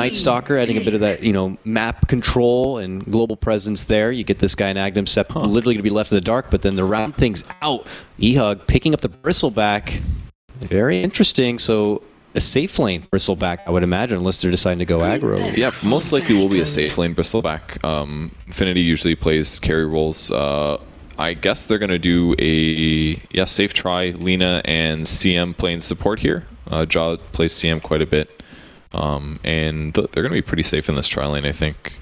Night Stalker, adding a bit of that, you know, map control and global presence there. You get this guy in Agnum Sep literally going to be left in the dark, but then to round things out, eHug picking up the Bristleback. Very interesting. So a safe lane Bristleback, I would imagine, unless they're deciding to go aggro. Yeah, most likely will be a safe lane Bristleback. Infinity usually plays carry roles. I guess they're going to do a safe try. Lina and CM playing support here. Jaw plays CM quite a bit. And they're going to be pretty safe in this tri lane, I think.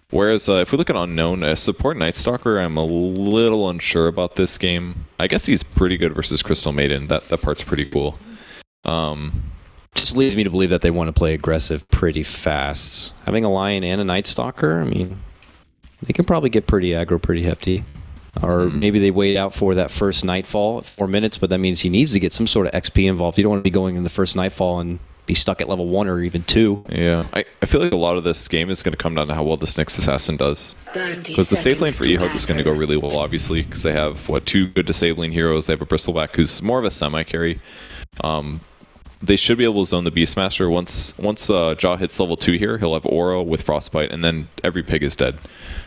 Whereas if we look at Unknown, support Night Stalker, I'm a little unsure about this game. I guess he's pretty good versus Crystal Maiden. That part's pretty cool. Just leads me to believe that they want to play aggressive pretty fast. Having a Lion and a Night Stalker, I mean, they can probably get pretty aggro pretty hefty. Or maybe they wait out for that first Nightfall at 4 minutes, but that means he needs to get some sort of XP involved. You don't want to be going in the first Nightfall and be stuck at level 1 or even 2. Yeah, I feel like a lot of this game is going to come down to how well this next Assassin does. Because the safe lane for eHug is going to go really well, obviously, because they have, what, 2 good disabling heroes. They have a Bristleback who's more of a semi-carry. They should be able to zone the Beastmaster. Once Jaw hits level 2 here, he'll have Aura with Frostbite, and then every pig is dead.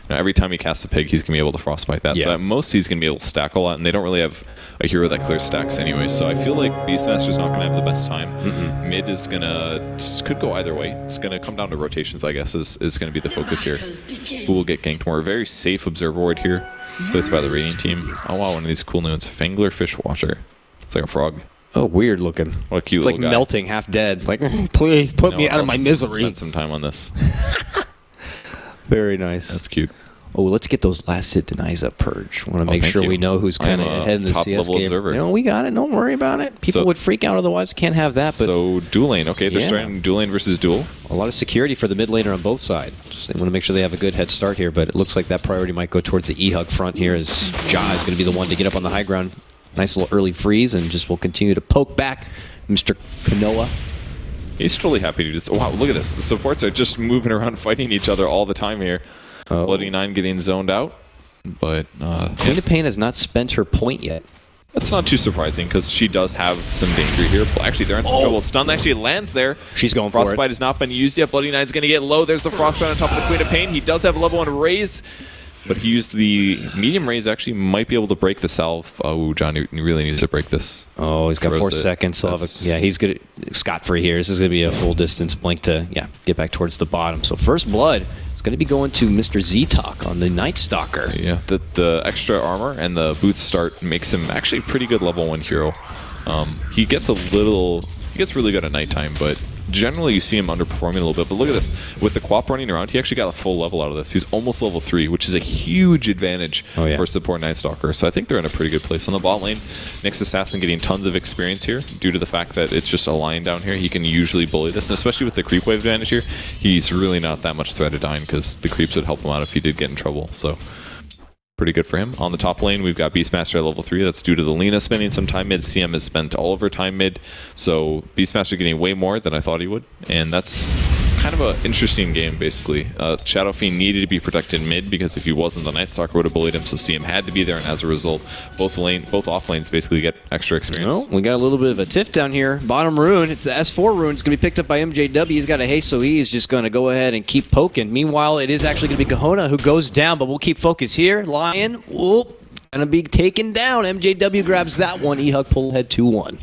Now, every time he casts a pig, he's going to be able to Frostbite that. Yeah. So at most, he's going to be able to stack a lot, and they don't really have a hero that clears stacks anyway. So I feel like Beastmaster's not going to have the best time. Mid is going to... could go either way. It's going to come down to rotations, I guess, is going to be the focus here. Who will get ganked more? Very safe Observer Ward here, placed by the Radiant team. Oh wow, one of these cool new ones. Fangler Fishwatcher. It's like a frog. Oh, weird looking. What a cute it's little like guy. Melting, half dead. Like, please put me out of my misery. Spend some time on this. Very nice. That's cute. Oh, let's get those last hit denies up, Purge. Want to make sure we know who's kind of ahead in the CS game. Observer. You know, we got it. Don't worry about it. People would freak out otherwise. Can't have that. But so dual lane. Okay, they're starting dual lane versus dual. A lot of security for the mid laner on both sides. So they want to make sure they have a good head start here, but it looks like that priority might go towards the eHug front here, as Ja is going to be the one to get up on the high ground. Nice little early freeze, and just will continue to poke back Mr. Kanoa. He's totally happy to just... Wow, look at this. The supports are just moving around fighting each other all the time here. Bloody Nine getting zoned out. But... Queen of Pain has not spent her point yet. That's not too surprising, because she does have some danger here. Actually, they're in some trouble. Stun actually lands there. She's going for it. Frostbite has not been used yet. Bloody Nine's going to get low. There's the Frostbite on top of the Queen of Pain. He does have a level 1 raise. But he used the medium raise, actually might be able to break the salve. Oh, John, you really need to break this. Oh, he's got 4 seconds. Yeah, he's good. Scot-free here. This is going to be a full distance blink to get back towards the bottom. So first blood is going to be going to Mr. Z-Talk on the Night Stalker. Yeah, the extra armor and the boots start makes him actually a pretty good level 1 hero. He gets really good at nighttime, but generally you see him underperforming a little bit. But look at this. With the Quap running around, he actually got a full level out of this. He's almost level 3, which is a huge advantage for support Night Stalker. So I think they're in a pretty good place on the bot lane. Nyx Assassin getting tons of experience here due to the fact that it's just a lion down here. He can usually bully this, and especially with the creep wave advantage here, he's really not that much threat of dying, because the creeps would help him out if he did get in trouble. So pretty good for him. On the top lane, we've got Beastmaster at level 3. That's due to the Lina spending some time mid. CM has spent all of her time mid. So Beastmaster getting way more than I thought he would. And that's kind of an interesting game, basically. Shadow Fiend needed to be protected mid, because if he wasn't, the Night Stalker would have bullied him. So CM had to be there, and as a result, both off lanes basically get extra experience. Well, we got a little bit of a tiff down here. Bottom rune, it's the S4 rune. It's going to be picked up by MJW. He's got a haste, so he's just going to go ahead and keep poking. Meanwhile, it is actually going to be Kahona who goes down, but we'll keep focus here. Lion, whoop, going to be taken down. MJW grabs that one. eHug pull ahead 2-1.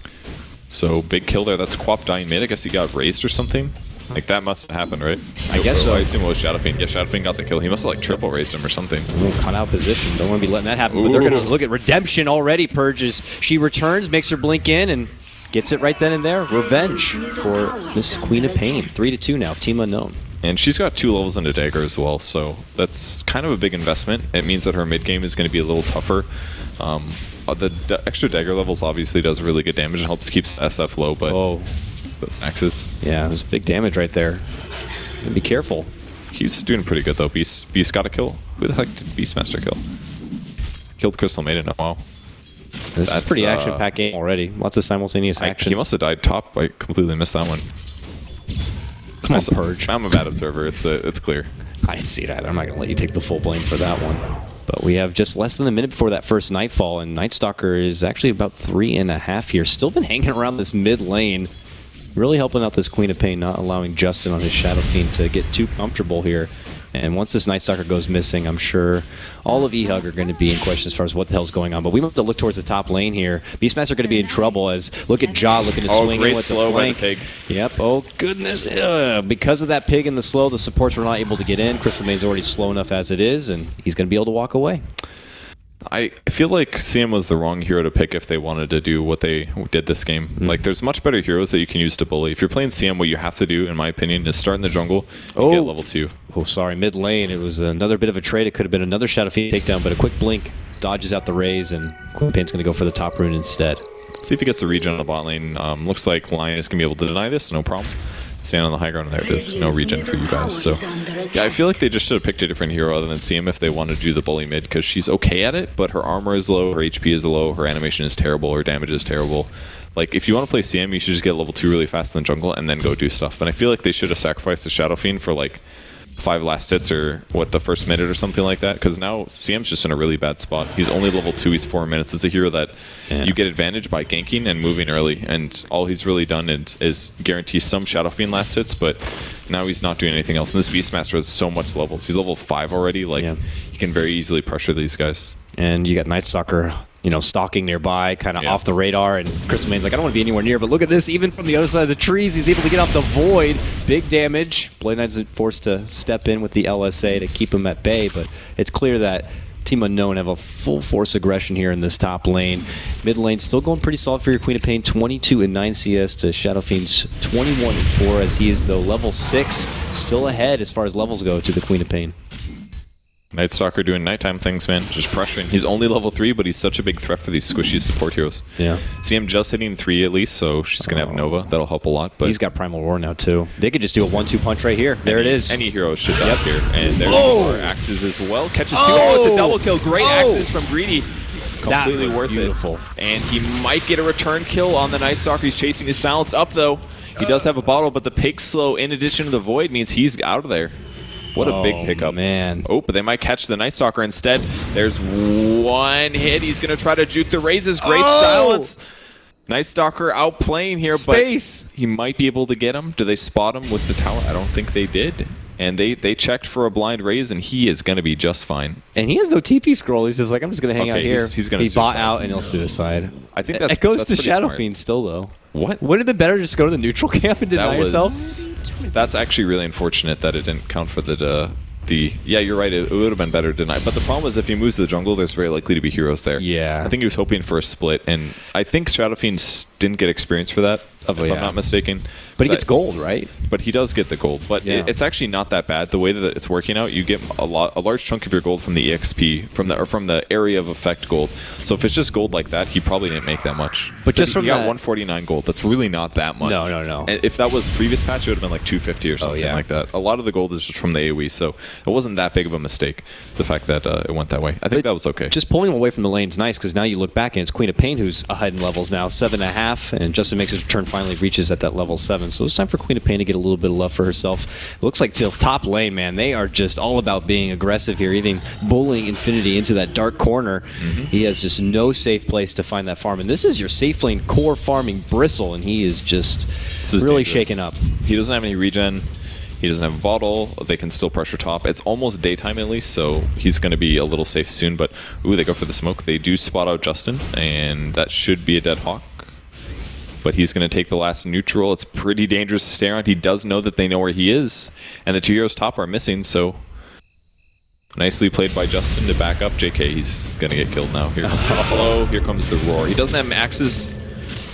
So big kill there. That's Quap dying mid. I guess he got raised or something. Like, that must have happened, right? I guess so. I assume it was Shadow Fiend. Yeah, Shadow Fiend got the kill. He must have, like, triple raised him or something. Cut out position. Don't want to be letting that happen. But they're going to look at Redemption already, Purges. She returns, makes her blink in, and gets it right then and there. Revenge for Miss Queen of Pain. 3-2 now, Team Unknown. And she's got 2 levels into Dagger as well, so that's kind of a big investment. It means that her mid game is going to be a little tougher. The extra Dagger levels obviously does really good damage and helps keep SF low, but those axes. Yeah, it was big damage right there. Be careful. He's doing pretty good though. Beast got a kill. Who the heck did Beastmaster kill? Killed Crystal Maiden. Wow. This is pretty action-packed game already. Lots of simultaneous action. He must have died top. I completely missed that one. Come on, Purge. I'm a bad observer. It's clear. I didn't see it either. I'm not going to let you take the full blame for that one. But we have just less than a minute before that first Nightfall, and Night Stalker is actually about 3.5 here. Still been hanging around this mid lane. really helping out this Queen of Pain, not allowing Justin on his Shadow Fiend to get too comfortable here. And once this Night Stalker goes missing, I'm sure all of eHug are going to be in question as far as what the hell's going on. But we have to look towards the top lane here. Beastmaster going to be in trouble as look at Jaw looking to swing in with the flank. By the pig. Yep. Oh goodness. Because of that pig and the slow, the supports were not able to get in. Crystal Mane's already slow enough as it is, and he's going to be able to walk away. I feel like CM was the wrong hero to pick if they wanted to do what they did this game. Like, there's much better heroes that you can use to bully. If you're playing CM, what you have to do, in my opinion, is start in the jungle and get level 2. Oh, sorry. Mid lane, it was another bit of a trade. It could have been another Shadow Fiend takedown, but a quick blink dodges out the raise, and Queen Pain's going to go for the top rune instead. See if he gets the regen on the bot lane. Looks like Lion is going to be able to deny this, no problem. Stand on the high ground. There it is. No regen for you guys. So, yeah, I feel like they just should have picked a different hero other than CM if they want to do the bully mid, because she's okay at it, but her armor is low, her HP is low, her animation is terrible, her damage is terrible. Like, if you want to play CM, you should just get level 2 really fast in the jungle and then go do stuff. And I feel like they should have sacrificed the Shadow Fiend for, like, 5 last hits or what, the first minute or something like that, because now CM's just in a really bad spot. He's only level 2, he's 4 minutes. It's a hero that you get advantage by ganking and moving early, and all he's really done is guarantee some Shadow Fiend last hits, but now he's not doing anything else. And this Beastmaster has so much levels. He's level 5 already. Like, he can very easily pressure these guys. And you got Night Stalker, you know, stalking nearby, kind of off the radar, and Crystal Mane's like, I don't want to be anywhere near, but look at this, even from the other side of the trees, he's able to get off the Void. Big damage. Blade Knight's forced to step in with the LSA to keep him at bay, but it's clear that Team Unknown have a full force aggression here in this top lane. Mid lane still going pretty solid for your Queen of Pain, 22 and 9 CS to Shadow Fiend's 21 and 4, as he is, though, level 6, still ahead as far as levels go to the Queen of Pain. Night Stalker doing nighttime things, man. Just pressuring. He's only level 3, but he's such a big threat for these squishy support heroes. Yeah. CM just hitting 3 at least, so she's going to have Nova. That'll help a lot. But he's got Primal Roar now, too. They could just do a 1-2 punch right here. There it is. Any hero should die here. And there's more axes as well. Catches 2. Oh, it's a double kill. Great axes from Greedy. Completely worth it. And he might get a return kill on the Night Stalker. He's chasing his silenced up, though. He does have a bottle, but the pig slow, in addition to the Void, means he's out of there. What a big pickup. Man. Oh, but they might catch the Night Stalker instead. There's one hit. He's going to try to juke the raises. Great silence. Night Stalker outplaying here, but he might be able to get him. Do they spot him with the tower? I don't think they did. And they checked for a blind raise, and he is going to be just fine. And he has no TP scroll. He's just like, I'm just going to hang out here. He's going to bought out, and he'll suicide. I think that's it goes to Shadow Fiend still, though. What? Wouldn't it have been better to just go to the neutral camp and deny yourself? That's actually really unfortunate that it didn't count for the yeah, you're right. It would have been better to deny. But the problem is if he moves to the jungle, there's very likely to be heroes there. Yeah. I think he was hoping for a split, and I think Shadow Fiend didn't get experience for that, if I'm not mistaken. But he gets gold, right? But he does get the gold. But it's actually not that bad. The way that it's working out, you get a large chunk of your gold from the EXP, from the area of effect gold. So if it's just gold like that, he probably didn't make that much. But just from he got 149 gold. That's really not that much. No. And if that was previous patch, it would have been like 250 or something like that. A lot of the gold is just from the AoE, so it wasn't that big of a mistake, the fact that it went that way. I think that was okay. Just pulling him away from the lane is nice, because now you look back and it's Queen of Pain who's ahead in levels now, 7.5, and Justin makes his return, finally reaches at that level 7. So it's time for Queen of Pain to get a little bit of love for herself. It looks like till top lane, man, they are just all about being aggressive here, even bullying Infinity into that dark corner. He has just no safe place to find that farm, and this is your safe lane core farming Bristle, and he is just really shaken up. He doesn't have any regen. He doesn't have a bottle. They can still pressure top. It's almost daytime at least, so he's going to be a little safe soon. But, ooh, they go for the smoke. They do spot out Justin, and that should be a dead hawk. But he's going to take the last neutral. It's pretty dangerous to stay around. He does know that they know where he is, and the 2 heroes top are missing, so nicely played by Justin to back up JK. He's going to get killed now. Here comes the slow. Here comes the roar. He doesn't have axes.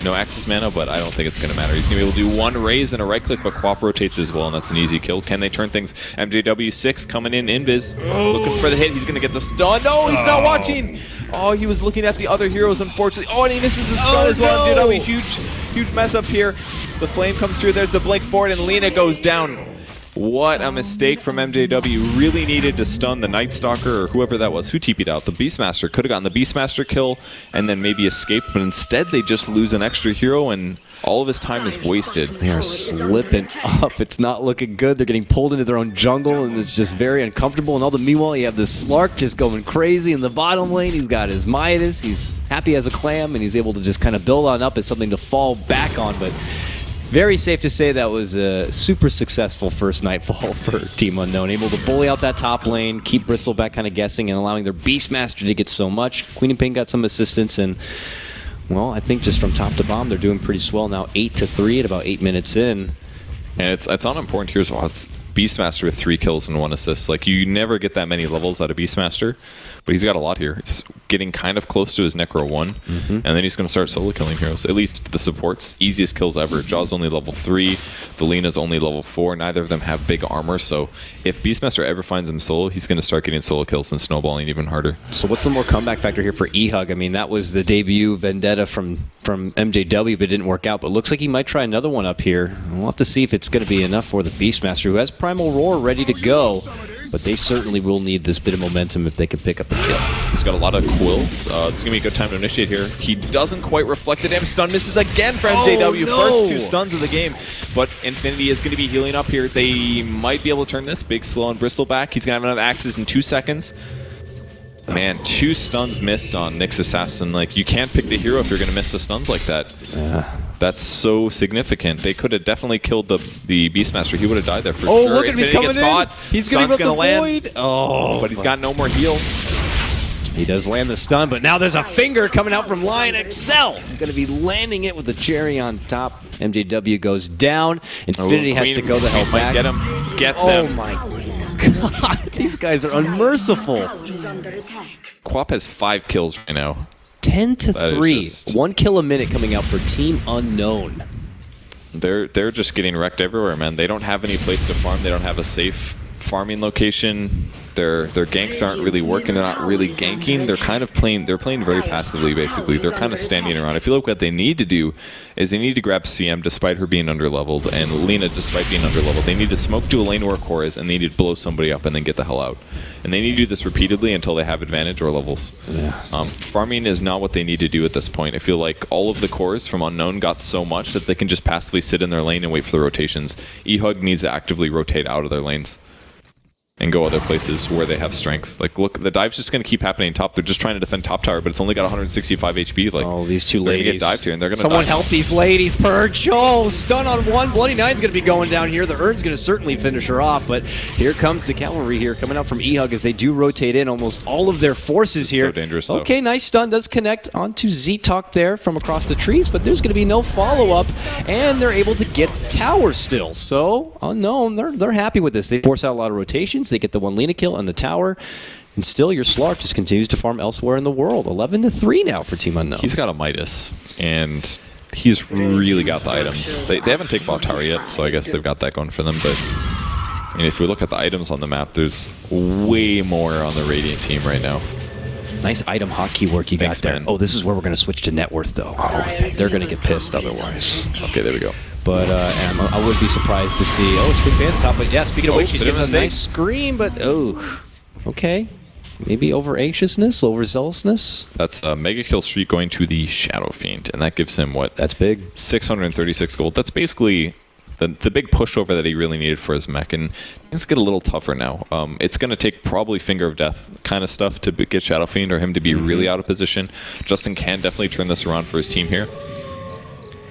No axis mana, but I don't think it's going to matter. He's going to be able to do one raise and a right click, but Quap rotates as well, and that's an easy kill. Can they turn things? MJW6 coming in, invis. Looking for the hit. He's going to get the stun. No, he's not watching. Oh, he was looking at the other heroes, unfortunately. Oh, and he misses the stun as well. Dude, that'll be huge mess up here. The flame comes through. There's the blink forward, and Lena goes down. What a mistake from MJW. Really needed to stun the Night Stalker or whoever that was. Who TP'd out? The Beastmaster. Could have gotten the Beastmaster kill and then maybe escaped, but instead they just lose an extra hero and all of his time is wasted. They are slipping up. It's not looking good. They're getting pulled into their own jungle, and it's just very uncomfortable. And all the meanwhile, you have this Slark just going crazy in the bottom lane. He's got his Midas. He's happy as a clam, and he's able to just kind of build on up as something to fall back on. But Very safe to say that was a super successful first Nightfall for Team Unknown. Able to bully out that top lane, keep Bristleback kind of guessing, and allowing their Beastmaster to get so much. Queen and Pink got some assistance, and, well, I think just from top to bottom, they're doing pretty swell now. 8-3 at about 8 minutes in. And it's unimportant here as well. It's Beastmaster with 3 kills and 1 assist. Like, you never get that many levels out of Beastmaster, but he's got a lot here. He's getting kind of close to his Necro 1, and then he's going to start solo killing heroes. At least the supports, easiest kills ever. Jaw's only level 3, the Lena's only level 4. Neither of them have big armor, so if Beastmaster ever finds him solo, he's going to start getting solo kills and snowballing even harder. So what's the more comeback factor here for eHug? I mean, that was the debut vendetta from MJW, but it didn't work out. But looks like he might try another one up here. We'll have to see if it's going to be enough for the Beastmaster, who has Primal Roar ready to go. But they certainly will need this bit of momentum if they can pick up a kill. He's got a lot of quills. It's going to be a good time to initiate here. He doesn't quite reflect the damage. Stun misses again for MJW. No. First 2 stuns of the game. But Infinity is going to be healing up here. They might be able to turn this. Big slow on Bristleback. He's going to have enough axes in 2 seconds. Man, 2 stuns missed on Nyx Assassin. Like, you can't pick the hero if you're going to miss the stuns like that. That's so significant. They could have definitely killed the Beastmaster. He would have died there for sure. Oh, look at him. He's coming in. Caught. He's going to land. Void. Oh, but he's got no more heal. He does land the stun, but now there's a finger coming out from Lion Excel. Going to be landing it with the cherry on top. MJW goes down. Infinity has to go the hell back. Get him. Gets him. Oh my God. These guys are unmerciful. Quap has 5 kills right now. 10-3. 1 kill a minute coming out for Team Unknown. They're just getting wrecked everywhere, man. They don't have any place to farm. They don't have a safe farming location. Their ganks aren't really working. They're not really ganking. They're kind of playing. They're playing very passively, basically. They're kind of standing around. I feel like what they need to do is they need to grab CM despite her being underleveled, and Lena despite being underleveled. They need to smoke to a lane where core is, and they need to blow somebody up and then get the hell out. And they need to do this repeatedly until they have advantage or levels. Yes. Farming is not what they need to do at this point. I feel like all of the cores from Unknown got so much that they can just passively sit in their lane and wait for the rotations. eHug needs to actively rotate out of their lanes and go other places where they have strength. Like, look, the dive's just going to keep happening top. They're just trying to defend top tower, but it's only got 165 HP. Like, oh, these two ladies. They're get dived here, and they're going to Someone help these ladies, Purge. Oh, stun on one. Bloody Nine's going to be going down here. The Urn's going to certainly finish her off, but here comes the cavalry here coming out from eHug as they do rotate in almost all of their forces here. So dangerous, though. Okay, nice stun. Does connect onto Z-Talk there from across the trees, but there's going to be no follow-up, and they're able to get tower still. So, Unknown, they're happy with this. They force out a lot of rotations. They get the one Lena kill on the tower, and still your Slark just continues to farm elsewhere in the world. 11-3 now for Team Unknown. He's got a Midas, and he's really got the items. They haven't taken bot tower yet, so I guess they've got that going for them, but I mean, if we look at the items on the map, there's way more on the Radiant team right now. Nice item hotkey work you got there. Man. Oh, this is where we're going to switch to net worth, though. Oh, they're going to get pissed otherwise. Okay, there we go. But I would be surprised to see. Oh, it's Big Fan at the top. But yeah, speaking of which, she's giving us a nice scream. But oh, okay, maybe over anxiousness, overzealousness. That's a mega kill streak going to the Shadow Fiend, and that gives him what? That's big. 636 gold. That's basically the big pushover that he really needed for his mech, and things get a little tougher now. It's going to take probably Finger of Death kind of stuff to get Shadow Fiend or him to be really out of position. Justin can definitely turn this around for his team here.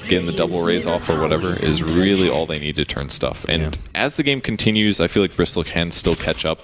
Getting the double raise off or whatever is really all they need to turn stuff. And as the game continues, I feel like Bristol can still catch up.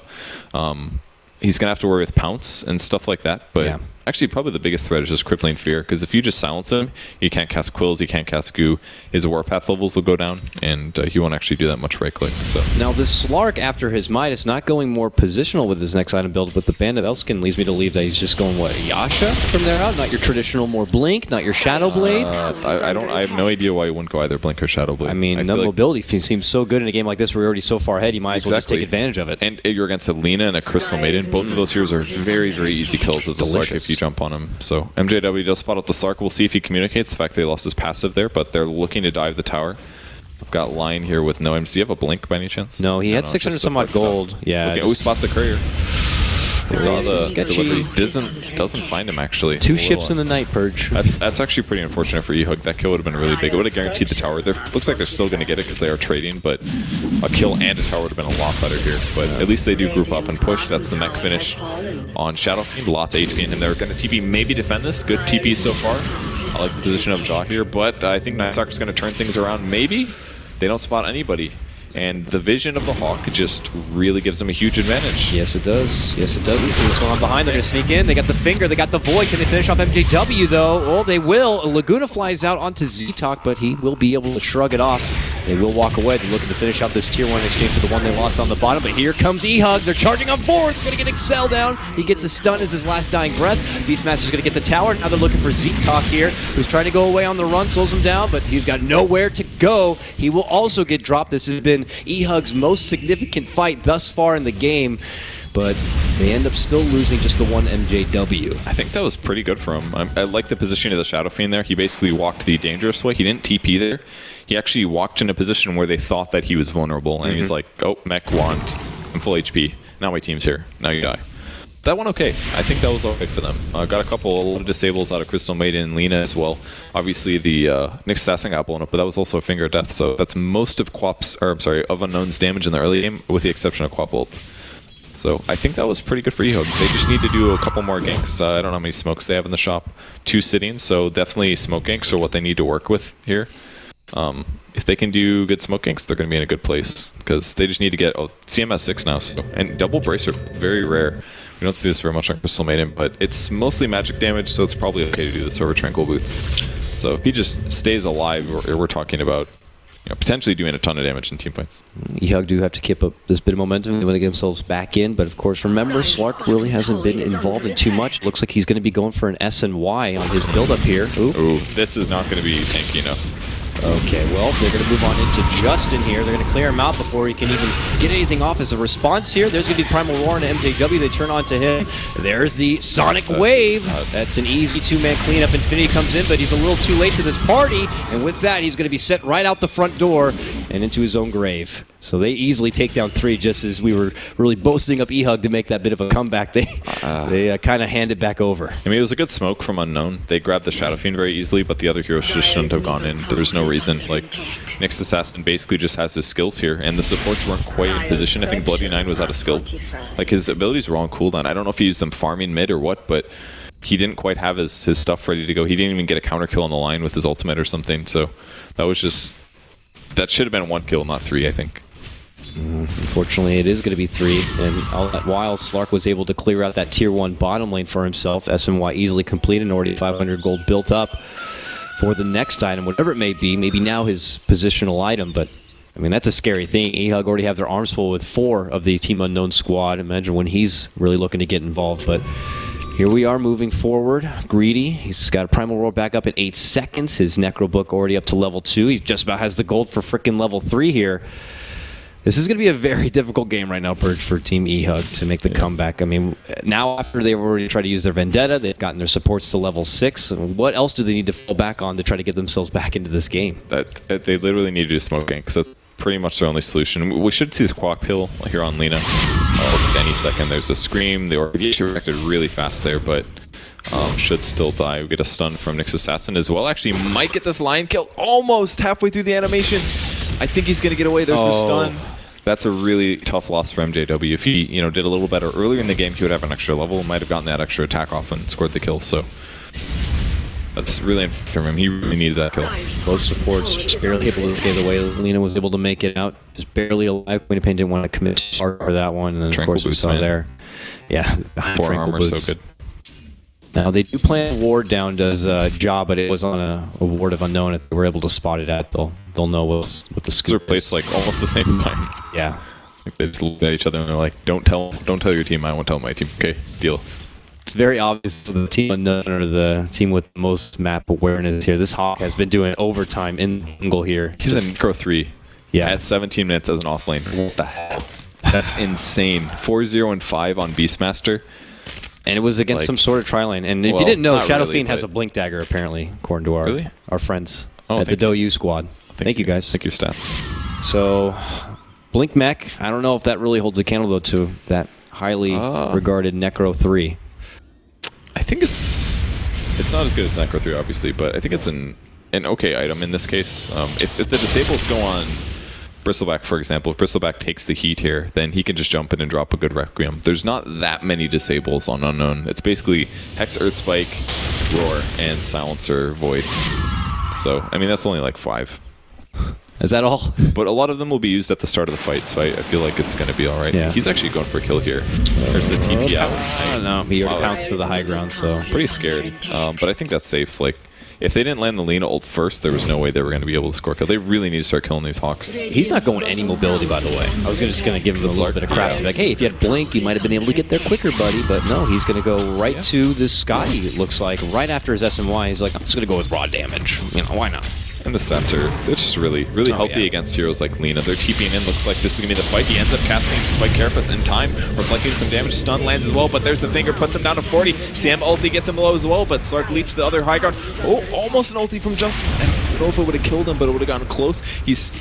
He's going to have to worry with Pounce and stuff like that, but actually probably the biggest threat is just Crippling Fear, because if you just silence him, he can't cast Quills, he can't cast Goo, his Warpath levels will go down, and he won't actually do that much right-click. So now this Slark, after his Midas, not going more positional with his next item build, but the Band of Elskin leads me to believe that he's just going, what, Yasha from there out? Not your traditional more Blink, not your Shadow Blade? I have no idea why he wouldn't go either Blink or Shadow Blade. I mean, the mobility seems so good in a game like this where you're already so far ahead, you might as well just take advantage of it. And you're against a Lena and a Crystal Maiden. Both of those heroes are very, very easy kills as a Slark if you jump on him. So MJW does spot out the Slark. We'll see if he communicates the fact they lost his passive there, but they're looking to dive the tower. I've got Lion here with no MC. Do you have a Blink by any chance? No, he had 600 some odd gold. Yeah. Okay. Oh, he spots the courier. He saw the delivery. Doesn't find him, actually. 2 ships in the night, Purge. That's actually pretty unfortunate for eHug. That kill would have been really big. It would have guaranteed the tower. Looks like they're still going to get it because they are trading, but a kill and a tower would have been a lot better here. But at least they do group up and push. That's the mech finish on Shadow Fiend. Lots of HP in him. They're going to TP, maybe defend this. Good TP so far. I like the position of Jaw here, but I think Night Stalker's going to turn things around. Maybe they don't spot anybody. And the vision of the Hawk just really gives them a huge advantage. Yes, it does. Yes, it does. You see what's going on behind. They're going to sneak in. They got the finger. They got the void. Can they finish off MJW, though? Oh, they will. Laguna flies out onto Z-Talk, but he will be able to shrug it off. They will walk away. They're looking to finish out this Tier 1 in exchange for the one they lost on the bottom. But here comes eHug. They're charging on forward. They're going to get Excel down. He gets a stun as his last dying breath. Beastmaster's going to get the tower. Now they're looking for Z-Talk here, who's trying to go away on the run. Slows him down, but he's got nowhere to go. He will also get dropped. This has been eHug's most significant fight thus far in the game, but they end up still losing just the one MJW. I think that was pretty good for him. I like the position of the Shadow Fiend there. He basically walked the dangerous way. He didn't TP there. He actually walked in a position where they thought that he was vulnerable, and he's like, oh, mech, wand, I'm full HP. Now my team's here. Now you die. That went okay. I think that was okay for them. Got a lot of disables out of Crystal Maiden and Lena as well. Obviously, the Nyx Assassin got blown up, but that was also a Finger of Death. So that's most of of Unknown's damage in the early game, with the exception of Quap ult. So I think that was pretty good for eHug. They just need to do a couple more ganks. I don't know how many smokes they have in the shop. 2 sittings, so definitely smoke ganks are what they need to work with here. If they can do good smoke ganks, they're going to be in a good place, because they just need to get CMS 6 now. So, and double brace are very rare. We don't see this very much on Crystal Maiden, but it's mostly magic damage, so it's probably okay to do this over Tranquil Boots. So if he just stays alive, we're talking about potentially doing a ton of damage in team fights. eHug do have to keep up this bit of momentum. They want to get themselves back in, but of course, remember, Slark really hasn't been involved in too much. Looks like he's going to be going for an S and Y on his build-up here. Ooh, this is not going to be tanky enough. Okay, well, they're going to move on into Justin here. They're going to clear him out before he can even get anything off as a response here. There's going to be Primal Roar and MJW. They turn on to him. There's the Sonic Wave. That's an easy 2-man cleanup. Infinity comes in, but he's a little too late to this party. And with that, he's going to be set right out the front door and into his own grave. So they easily take down 3, just as we were really boasting up eHug to make that bit of a comeback. They kind of hand it back over. I mean, it was a good smoke from Unknown. They grabbed the Shadow Fiend very easily, but the other heroes just shouldn't have gone in. There's no reason. Like, Nyx Assassin basically just has his skills here, and the supports weren't quite in position. I think Bloody Nine was out of skill. Like, his abilities were on cooldown. I don't know if he used them farming mid or what, but he didn't quite have his stuff ready to go. He didn't even get a counter kill on the line with his ultimate or something, so that was just... That should have been 1 kill, not 3, I think. Unfortunately, it is going to be 3, and all that while, Slark was able to clear out that Tier 1 bottom lane for himself. SNY easily completed, and already 500 gold built up for the next item, whatever it may be. Maybe now his positional item, but I mean, that's a scary thing. eHug already have their arms full with 4 of the Team Unknown squad. Imagine when he's really looking to get involved, but here we are moving forward. Greedy, he's got a Primal Roar back up at 8 seconds. His Necro Book already up to level 2. He just about has the gold for frickin' level 3 here. This is going to be a very difficult game right now, Purge, for Team eHug to make the comeback. I mean, now after they've already tried to use their Vendetta, they've gotten their supports to level 6. What else do they need to fall back on to try to get themselves back into this game? They literally need to do smoke gank, because that's pretty much their only solution. We should see this Quack Pill here on Lena any second. There's a Scream. The Origation reacted really fast there, but should still die. We get a stun from Nyx Assassin as well. Actually, might get this lion kill almost halfway through the animation. I think he's going to get away. There's a stun. That's a really tough loss for MJW. If he, did a little better earlier in the game, he would have an extra level. Might have gotten that extra attack off and scored the kill. So that's really unfair from him. He really needed that kill. Both supports just barely able to get away. Lena was able to make it out, just barely alive. Queen of Pain didn't want to commit for that one, and then of course we saw there. Yeah, 4 armor, so good. Now they do plan ward down does job, but it was on a ward of Unknown. If they were able to spot it at, they'll know what the scoop is. Placed like almost the same time. Yeah. Like they just look at each other and they're like, "Don't tell your team. I won't tell my team." Okay, deal. It's very obvious the Team Unknown or the team with the most map awareness here. This Hawk has been doing overtime in jungle here. He's in Necro 3. Yeah, at 17 minutes as an offlane. What the hell? That's insane. 4-0 and 5 on Beastmaster. And it was against some sort of tri-lane. And if you didn't know, Shadow Fiend has a Blink Dagger, apparently, according to our friends at the bo2 squad. Thank you, guys. Thank your stats. So, Blink Mech, I don't know if that really holds a candle, though, to that highly regarded Necro 3. I think it's not as good as Necro 3, obviously, but I think it's an okay item in this case. If the disables go on Bristleback, for example, if Bristleback takes the heat here, then he can just jump in and drop a good Requiem. There's not that many disables on Unknown. It's basically Hex, Earth Spike, Roar, and Silencer, Void. So, I mean, that's only like 5. Is that all? But a lot of them will be used at the start of the fight, so I feel like it's going to be all right. Yeah. He's actually going for a kill here. There's the TP out. I don't know. He already pounced to the high ground, so... Pretty scared, but I think that's safe. Like, if they didn't land the Lina ult first, there was no way they were going to be able to score kill. They really need to start killing these Hawks. He's not going any mobility, by the way. I was just going to give him a little bit of crap. Like, hey, if you had Blink, you might have been able to get there quicker, buddy. But no, he's going to go right to this Scotty, it looks like. Right after his SMY, he's like, I'm just going to go with raw damage. You know, why not? And the stats they're just really healthy against heroes like Lina. They're TPing in, looks like this is going to be the fight. He ends up casting Spike Carapace in time, reflecting some damage. Stun lands as well, but there's the finger, puts him down to 40. Sam ulti gets him low as well, but Slark leaps the other high ground. Oh, almost an ulti from Justin. I don't know if it would have killed him, but it would have gotten close. He's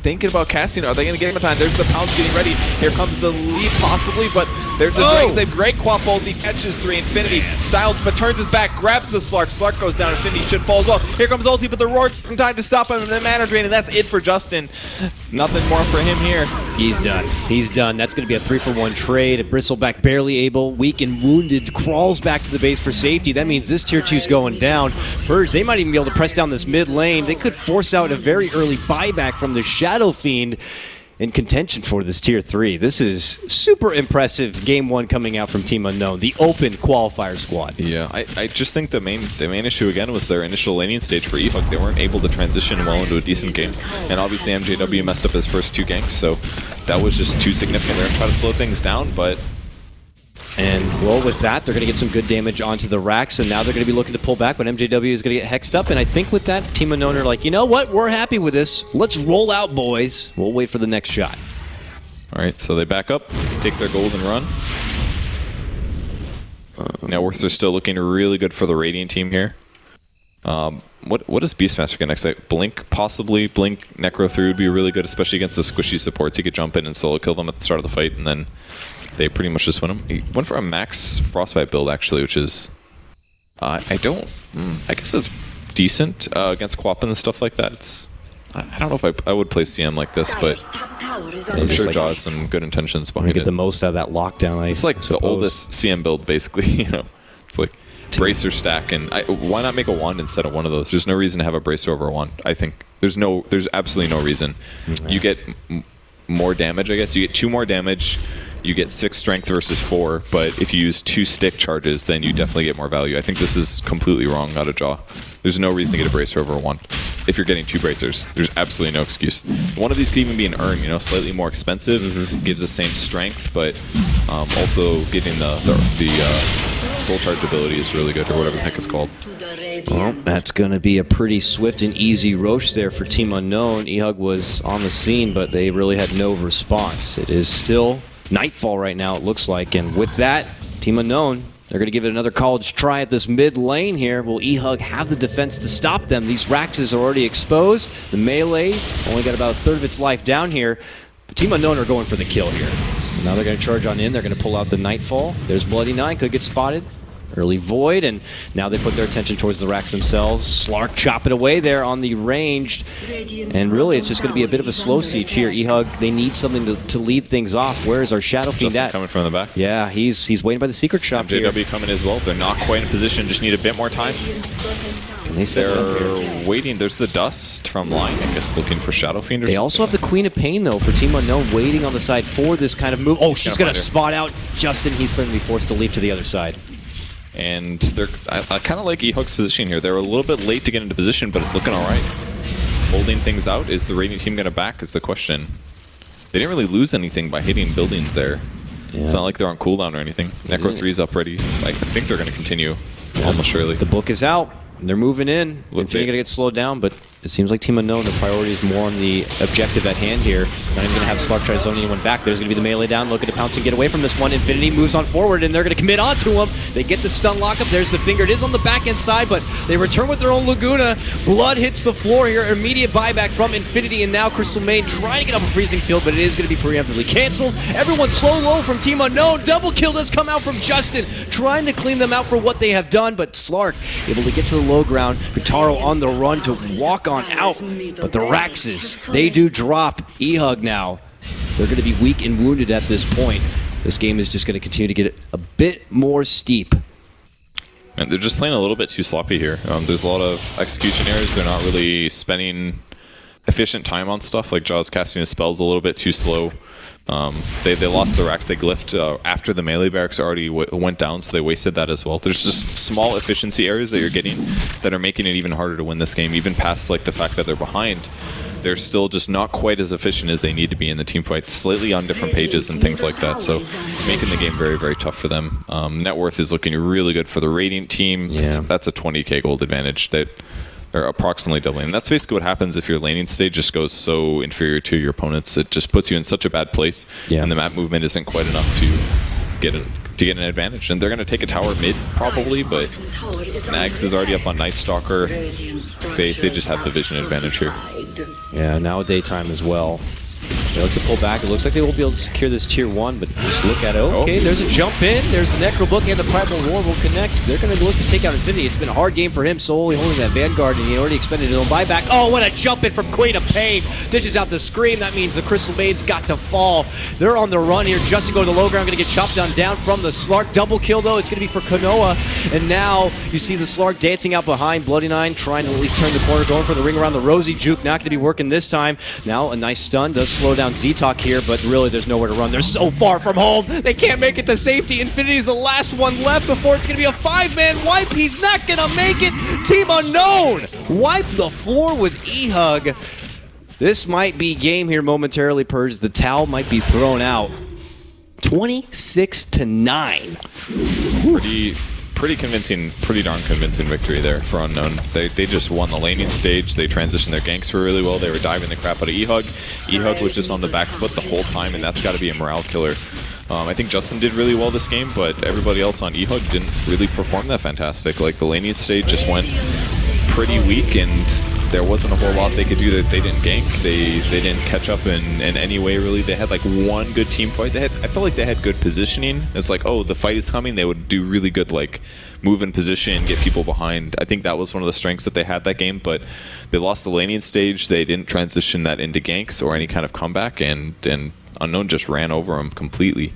thinking about casting. Are they going to get him a time? There's the pounce getting ready. Here comes the leap possibly, but there's the Drake. They break Quap ulti, catches 3 Infinity. Styles, but turns his back, grabs the Slark. Slark goes down. Infinity should fall as well. Here comes ulti, but the Roar in time to stop him and the mana drain, and that's it for Justin. Nothing more for him here. He's done. He's done. That's going to be a 3-for-1 trade. A Bristleback barely able, weak and wounded, crawls back to the base for safety. That means this tier 2's going down. Purge, they might even be able to press down this mid lane. They could force out a very early buyback from the Shadow Fiend in contention for this tier 3. This is super impressive game 1 coming out from Team Unknown, the open qualifier squad. Yeah, I just think the main issue again was their initial laning stage for eHug. They weren't able to transition well into a decent game, and obviously MJW messed up his first 2 ganks, so that was just too significant. They're gonna try to slow things down, but and well, with that, they're going to get some good damage onto the racks, and now they're going to be looking to pull back, but MJW is going to get hexed up, and I think with that, Team Unknown are like, you know what, we're happy with this. Let's roll out, boys. We'll wait for the next shot. All right, so they back up, take their gold and run. Networks are still looking really good for the Radiant team here. What does Beastmaster get next? Like Blink, possibly. Blink, Necro 3 would be really good, especially against the squishy supports. He could jump in and solo kill them at the start of the fight, and then they pretty much just win him. He went for a max Frostbite build, actually, which is... I guess it's decent against Quap and stuff like that. It's... I don't know if I would play CM like this, but I'm sure Jaw has some good intentions behind it. Get the most out of that lockdown, it's like the oldest CM build, basically. You know, it's like bracer stack, and why not make a wand instead of one of those? There's no reason to have a bracer over a wand. I think there's absolutely no reason. You get more damage, I guess. You get 2 more damage. You get 6 strength versus 4, but if you use 2 stick charges, then you definitely get more value. I think this is completely wrong out of Jaw. There's no reason to get a bracer over one. If you're getting 2 bracers, there's absolutely no excuse. One of these could even be an urn, you know, slightly more expensive, gives the same strength, but also getting the soul charge ability is really good, or whatever the heck it's called. Well, that's going to be a pretty swift and easy roach there for Team Unknown. eHug was on the scene, but they really had no response. It is still nightfall right now, it looks like, and with that, Team Unknown, they're going to give it another college try at this mid lane here. Will eHug have the defense to stop them? These Raxes are already exposed. The melee only got about a third of its life down here. But Team Unknown are going for the kill here. So now they're going to charge on in. They're going to pull out the Nightfall. There's Bloody Nine, could get spotted. Early Void, and now they put their attention towards the racks themselves. Slark chopping away there on the ranged, and really it's just going to be a bit of a slow siege here. eHug, they need something to lead things off. Where is our Shadow Fiend at? Coming from the back. Yeah, he's waiting by the secret shop here. JW coming as well. They're not quite in position, just need a bit more time. And they're waiting. There's the Dust from line, I guess, looking for Shadow Fiend. They also have the Queen of Pain, though, for Team Unknown, waiting on the side for this kind of move. Oh, she's going to spot out Justin. He's going to be forced to leap to the other side. And I kind of like eHug's position here. They're a little bit late to get into position, but it's looking all right. Holding things out. Is the Radiant team going to back is the question. They didn't really lose anything by hitting buildings there. Yeah. It's not like they're on cooldown or anything. Necro 3's up ready. I think they're going to continue, almost surely. The book is out. They're moving in. Infinity gonna get slowed down, but it seems like Team Unknown, the priority is more on the objective at hand here. Not even gonna have Slark try to zone anyone back. There's gonna be the melee down, looking to pounce and get away from this one. Infinity moves on forward, and they're gonna commit onto him. They get the stun lockup. There's the finger. It is on the back end side, but they return with their own Laguna. Blood hits the floor here. Immediate buyback from Infinity, and now Crystal Main trying to get up a freezing field, but it is gonna be preemptively canceled. Everyone slow low from Team Unknown. Double kill does come out from Justin, trying to clean them out for what they have done, but Slark able to get to the low ground. Taro on the run to walk gone out. But the Raxes, they do drop. eHug now. They're going to be weak and wounded at this point. This game is just going to continue to get a bit more steep. And they're just playing a little bit too sloppy here. There's a lot of execution errors. They're not really spending efficient time on stuff. Like Jaws casting his spells a little bit too slow. They lost the Rax. They glyphed after the melee barracks already went down, so they wasted that as well. There's just small efficiency errors that you're getting that are making it even harder to win this game. Even past like the fact that they're behind, they're still just not quite as efficient as they need to be in the team fight, slightly on different pages and things like that. So making the game very, very tough for them. Net worth is looking really good for the Radiant team. Yeah. That's a 20k gold advantage. They're approximately doubling. And that's basically what happens if your laning stage just goes so inferior to your opponents. It just puts you in such a bad place, and the map movement isn't quite enough to get an advantage. And they're going to take a tower mid, probably, but Nags is already up on Night Stalker. They just have the vision advantage here. Yeah, now daytime as well. They look to pull back. It looks like they will be able to secure this tier 1, but just look at it. Okay, there's a jump in. There's the Necro Book and the Primal Roar will connect. They're going to look to take out Infinity. It's been a hard game for him, solely holding that Vanguard, and he already expended his own buyback. Oh, what a jump in from Queen of Pain. Dishes out the scream. That means the Crystal Maid's got to fall. They're on the run here just to go to the low ground. Going to get chopped down from the Slark. Double kill, though. It's going to be for Konoha. And now you see the Slark dancing out behind. Bloody Nine trying to at least turn the corner, going for the ring around the Rosie Juke. Not going to be working this time. Now a nice stun does slow down Z-Talk here, but really there's nowhere to run. They're so far from home. They can't make it to safety. Infinity's the last one left before it's going to be a 5-man wipe. He's not going to make it. Team Unknown wipe the floor with eHug. This might be game here momentarily, Purge. The towel might be thrown out. 26-9. Pretty convincing, pretty darn convincing victory there for Unknown. They just won the laning stage. They transitioned their ganks really well. They were diving the crap out of eHug. eHug was just on the back foot the whole time, and that's got to be a morale killer. I think Justin did really well this game, but everybody else on eHug didn't really perform that fantastic. Like, the laning stage just went pretty weak, and there wasn't a whole lot they could do. That they didn't gank. They didn't catch up in any way, really. They had like one good team fight. I felt like they had good positioning. It's like, oh, the fight is coming. They would do really good, like, move in position, get people behind. I think that was one of the strengths that they had that game, but they lost the laning stage. They didn't transition that into ganks or any kind of comeback, and Unknown just ran over them completely.